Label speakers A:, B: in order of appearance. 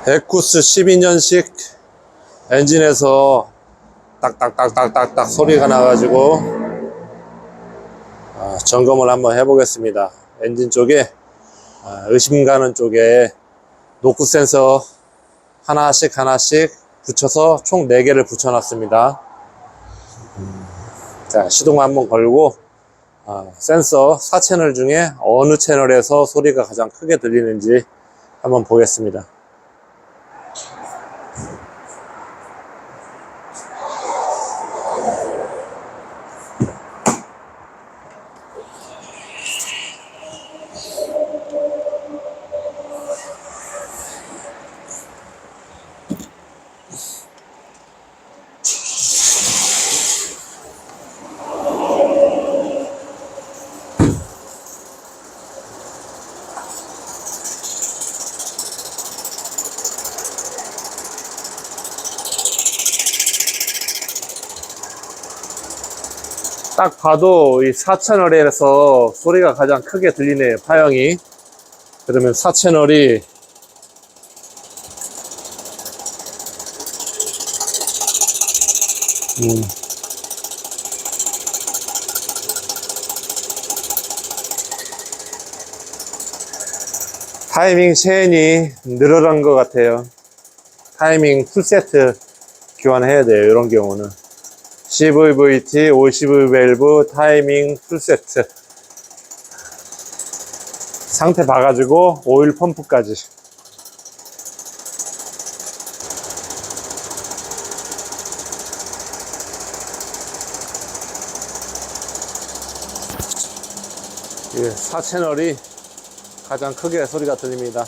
A: 에쿠스 12년식 엔진에서 딱딱딱딱딱딱 소리가 나가지고 점검을 한번 해보겠습니다. 엔진 쪽에 의심 가는 쪽에 노크 센서 하나씩 붙여서 총 4개를 붙여 놨습니다. 자, 시동 한번 걸고 센서 4채널 중에 어느 채널에서 소리가 가장 크게 들리는지 한번 보겠습니다. 딱 봐도 이 4채널에서 소리가 가장 크게 들리네요, 파형이. 그러면 4채널이 타이밍 체인이 늘어난 것 같아요. 타이밍 풀세트 교환해야 돼요, 이런 경우는. CVVT 50 밸브 타이밍 풀세트. 상태 봐가지고 오일 펌프까지. 예, 4채널이 가장 크게 소리가 들립니다.